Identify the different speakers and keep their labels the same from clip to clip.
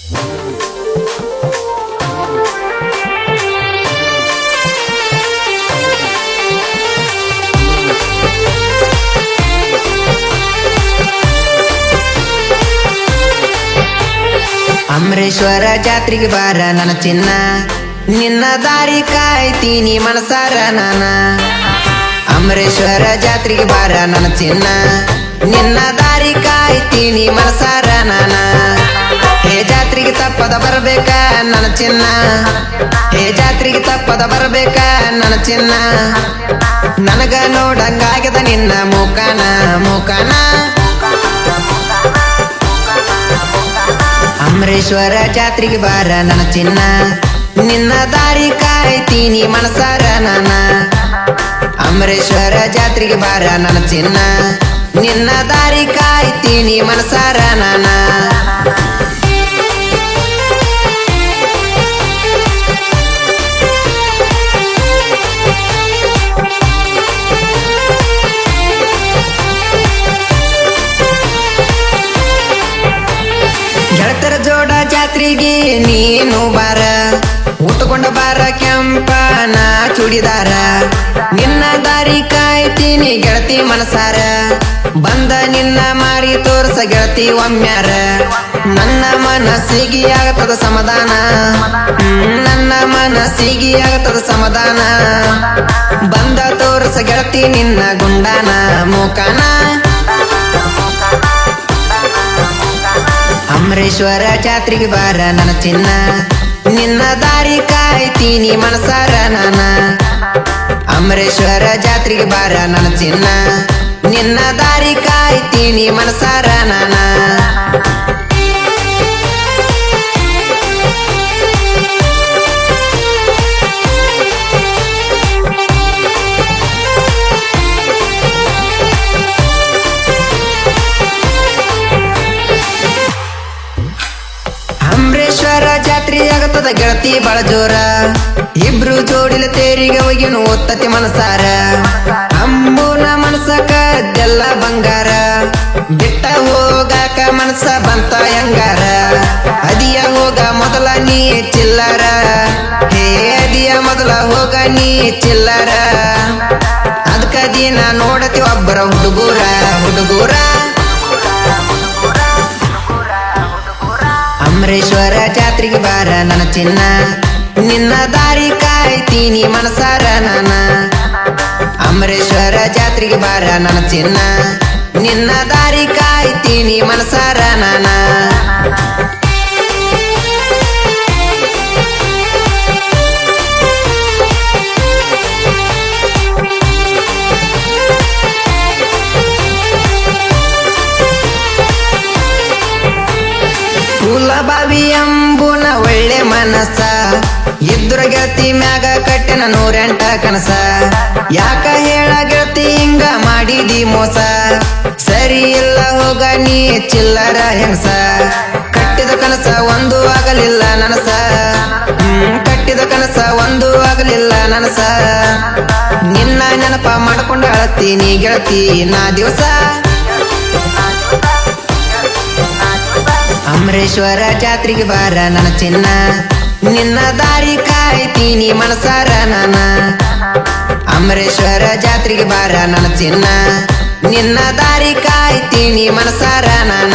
Speaker 1: ಅಮರೇಶ್ವರ ಜಾತ್ರೆಗೆ ಬಾರ ನನ್ನ ಚಿನ್ನ, ನಿನ್ನ ದಾರಿ ಕಾಯ್ತೀನಿ ಮನಸಾರ ನಾನ. ಅಮರೇಶ್ವರ ಜಾತ್ರೆಗೆ ಬಾರ ನನ್ನ ಚಿನ್ನ, ನಿನ್ನ ದಾರಿ ಕಾಯ್ತೀನಿ ಮನಸಾರ ನಾನ. ಹೇ ಜಾತ್ರೆಗೆ ತಪ್ಪದ ಬರಬೇಕ ನನ್ನ ಚಿನ್ನ, ಹೇ ಜಾತ್ರೆಗೆ ತಪ್ಪದ ಬರಬೇಕ ನನ್ನ ಚಿನ್ನ. ನನಗ ನೋಡಂಗಾಗ್ಯದ ನಿನ್ನ ಮುಖಾನ ಮುಖಾನ. ಅಮರೇಶ್ವರ ಜಾತ್ರೆಗೆ ಬಾರ ನನ್ನ ಚಿನ್ನ, ನಿನ್ನ ದಾರಿ ಕಾಯ್ತೀನಿ ಮನಸಾರ ನಾನ. ಅಮರೇಶ್ವರ ಜಾತ್ರೆಗೆ ಬಾರ ನನ್ನ ಚಿನ್ನ, ನಿನ್ನ ದಾರಿ ಕಾಯ್ತೀನಿ ಮನಸಾರ ನಾನ. ಗೆಳತರ ಜೋಡ ಜಾತ್ರೆಗೆ ನೀನು ಬಾರ, ಉಟ್ಕೊಂಡ ಬಾರ ಕೆಂಪನ ಚೂಡಿದಾರ. ನಿನ್ನ ದಾರಿ ಕಾಯ್ತೀನಿ ಗೆಳತಿ ಮನಸಾರ, ಬಂದ ನಿನ್ನ ಮಾರಿ ತೋರ್ಸ ಗೆಳತಿ ಒಮ್ಮ್ಯಾರ. ನನ್ನ ಮನಸ್ಸಿಗೆ ಆಗತದ ಸಮಾಧಾನ, ನನ್ನ ಮನಸ್ಸಿಗೆ ಆಗತದ ಸಮಾಧಾನ. ಬಂದ ತೋರ್ಸ ಗೆಳತಿ ನಿನ್ನ ಗುಂಡಾನ ಮುಖಾನ. ಅಮರೇಶ್ವರ ಜಾತ್ರೆಗೆ ಬಾರ ನನ್ನ ಚಿನ್ನ, ನಿನ್ನ ದಾರಿ ಕಾಯ್ತೀನಿ ಮನಸಾರ ನಾನ. ಅಮರೇಶ್ವರ ಜಾತ್ರೆಗೆ ಬಾರ ನನ್ನ ಚಿನ್ನ, ನಿನ್ನ ದಾರಿ ಕಾಯ್ತೀನಿ ಮನಸಾರ ನಾನ. ಅಮರೇಶ್ವರ ಜಾತ್ರೆ ಆಗತದ ಗೆಳತಿ ಬಾಳ ಜೋರ, ಇಬ್ರು ಜೋಡಿಲ ತೇರಿಗೆ ಹೋಗಿನು ಒತ್ತತಿ ಮನಸಾರ. ಅಂಬುನ ಮನಸಕ ಎಲ್ಲ ಬಂಗಾರ, ಬಿಟ್ಟ ಹೋಗಾಕ ಮನಸ ಬಂತ ಹೆಂಗಾರ. ಅದಿಯ ಹೋಗ ಮೊದಲ ನೀ ಚಿಲ್ಲರ, ಹೇ ಅದಿಯ ಮೊದಲ ಹೋಗ ನೀ ಚಿಲ್ಲರ. ಅದಕ್ಕ ದಿನ ನೋಡತಿ ಒಬ್ಬರ ಹುಡುಗೂರ ಹುಡುಗೂರ. ಅಮರೇಶ್ವರ ಜಾತ್ರೆಗೆ ಬಾರ ನನ್ನ ಚಿನ್ನ, ನಿನ್ನ ದಾರಿ ಕಾಯ್ತೀನಿ ಮನಸಾರ ನಾನ. ಅಮರೇಶ್ವರ ಜಾತ್ರೆಗೆ ಬಾರ ನನ್ನ ಚಿನ್ನ, ನಿನ್ನ ದಾರಿ ಕಾಯ್ತೀನಿ ಮನಸಾರ ನಾನ. ಕುಲಬಾವಿ ಎಂಬುನ ಒಳ್ಳೆ ಮನಸ, ಇದ್ರ ಗೆಳತಿ ಮ್ಯಾಗ ಕಟ್ಟೆನ 108 ಕನಸ. ಯಾಕ ಹೇಳ ಗೆಳತಿ ಹಿಂಗ ಮಾಡಿದಿ ಮೋಸ, ಸರಿ ಇಲ್ಲ ಹೋಗ ನೀ ಚಿಲ್ಲರ ಹೆಂಗಸ. ಕಟ್ಟಿದ ಕನಸ ಒಂದು ಆಗಲಿಲ್ಲ ನನಸ, ಕಟ್ಟಿದ ಕನಸ ಒಂದು ಆಗಲಿಲ್ಲ ನನಸ. ನಿನ್ನ ನೆನಪ ಮಾಡ್ಕೊಂಡು ಅಳತೀನಿ ಗೆಳತಿ ನಾ ದಿವಸ. ಅಮರೇಶ್ವರ ಜಾತ್ರೆಗೆ ಬಾರ ನನ್ನ ಚಿನ್ನ, ನಿನ್ನ ದಾರಿ ಕಾಯ್ತೀನಿ ಮನಸಾರ ನಾನ. ಅಮರೇಶ್ವರ ಜಾತ್ರೆಗೆ ಬಾರ ನನ್ನ ಚಿನ್ನ, ನಿನ್ನ ದಾರಿ ಕಾಯ್ತೀನಿ ಮನಸಾರ ನಾನ.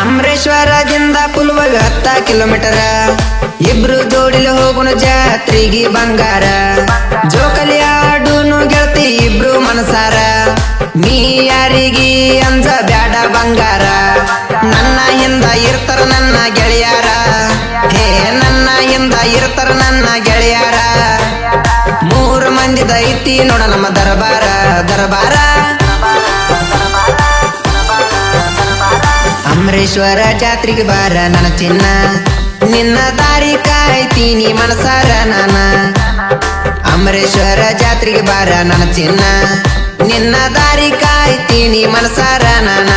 Speaker 1: ಅಮರೇಶ್ವರದಿಂದ ಪುಲ್ವಾಗ 10 ಕಿಲೋಮೀಟರ, ಇಬ್ರು ಜೋಡಿಲಿ ಹೋಗುಣ ಜಾತ್ರೆಗೆ ಬಂಗಾರ. ಜೋಕಲಿ ಆಡುನು ಗೆಳತಿ ಇಬ್ರು ಮನಸಾರ, ನೀ ಯಾರಿಗಿ ಅಂಜ ಬ್ಯಾಡ ಬಂಗಾರ. ನನ್ನ ಹಿಂದ ಇರ್ತಾರ ನನ್ನ ಗೆಳೆಯಾರ, ಹೇ ನನ್ನ ಹಿಂದ ಇರ್ತಾರ ನನ್ನ ಗೆಳೆಯಾರ. 3 ಮಂದಿದ ಐತಿ ನೋಡ ನಮ್ಮ ದರ್ಬಾರ ದರ್ಬಾರ. ಅಮರೇಶ್ವರ ಜಾತ್ರೆಗೆ ಬಾರ ನನ್ನ ಚಿನ್ನ, ನಿನ್ನ ದಾರಿ ಕಾಯ್ತೀನಿ ಮನಸಾರ ನಾನ. ಅಮರೇಶ್ವರ ಜಾತ್ರೆಗೆ ಬಾರ ನನ್ನ ಚಿನ್ನ, ನಿನ್ನ ದಾರಿ ಕಾಯ್ತೀನಿ ಮನಸಾರ ನಾನ.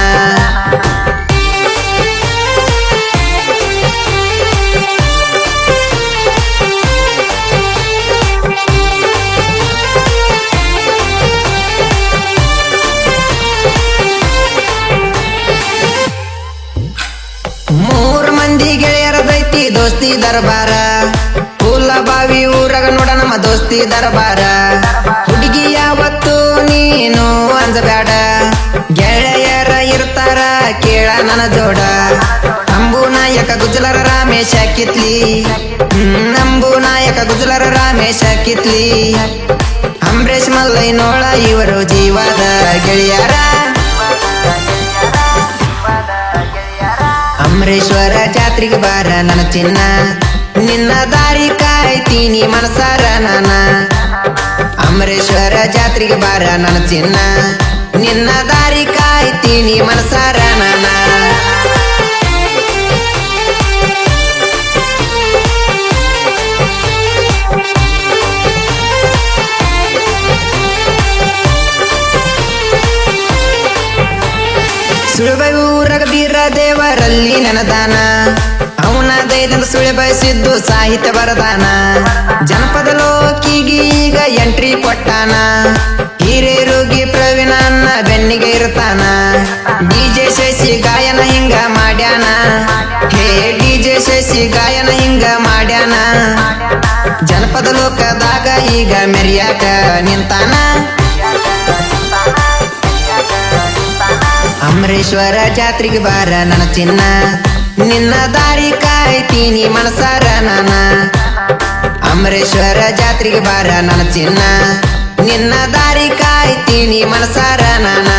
Speaker 1: ಮೂರ್ ಮಂದಿ ಗೆಳೆಯರದೈತಿ ದೋಸ್ತಿ ದರ್ಬಾರ ಕೂಲ ಬಾವಿ ಊರಾಗ ನೋಡ ನಮ್ಮ ದೋಸ್ತಿ ದರ್ಬಾರ ಹುಡುಗಿ ಯಾವತ್ತು ನೀನು ಅಂಜಬೇಡ ಗೆಳೆಯರ ಇರ್ತಾರ ಕೇಳ ನನ್ನ ಜೋಡ ಅಂಬು ನಾಯಕ ಗುಜಲರ ರಾಮೇಶ ಕಿತ್ಲಿ ಅಂಬು ನಾಯಕ ಗುಜಲರ ರಾಮೇಶ ಕಿತ್ಲಿ ಅಂಬರೀಶ್ ಮಲ್ಲೈನೋಳ ಇವರು ಜೀವದ ಗೆಳೆಯರ ಅಮರೇಶ್ವರ ಜಾತ್ರೆಗೆ ಬಾರ ನನ್ನ ಚಿನ್ನ ನಿನ್ನ ದಾರಿ ಕಾಯ್ತೀನಿ ಮನಸಾರ ನಾನ ಅಮರೇಶ್ವರ ಜಾತ್ರೆಗೆ ಬಾರ ನನ್ನ ಚಿನ್ನ ನಿನ್ನ ದಾರಿ ಕಾಯ್ತೀನಿ ಮನಸಾರ ನಾನ ಸುಳಬೈ ಊರಗ ಬೀರ ದೇವರಲ್ಲಿ ನೆನದಾನ ಅವನ ದೈದಂತ ಸುಳೆ ಬಯಸಿದ್ದು ಸಾಹಿತ್ಯ ಬರದಾನ ಜನಪದ ಲೋಕಿಗೆ ಈಗ ಎಂಟ್ರಿ ಕೊಟ್ಟಾನ ಹಿರೇರುಗಿ ಪ್ರವೀಣ ಅನ್ನ ಬೆನ್ನಿಗೆ ಇರ್ತಾನ ಡಿಜೆ ಶಶಿ ಗಾಯನ ಹಿಂಗ ಮಾಡ್ಯಾನ ಹೇ ಡಿಜೆ ಶಶಿ ಗಾಯನ ಹಿಂಗ ಮಾಡ್ಯಾನ ಜನಪದ ಲೋಕದಾಗ ಈಗ ಮೆರಿಯಾಕ ನಿಂತಾನ ಅಮರೇಶ್ವರ ಜಾತ್ರೆಗೆ ಬಾರ ನನ್ನ ಚಿನ್ನ ನಿನ್ನ ದಾರಿ ಕಾಯ್ತೀನಿ ಮನಸಾರ ನಾನ ಅಮರೇಶ್ವರ ಜಾತ್ರೆಗೆ ಬಾರ ನನ್ನ ಚಿನ್ನ ನಿನ್ನ ದಾರಿ ಕಾಯ್ತೀನಿ ಮನಸಾರ ನಾನ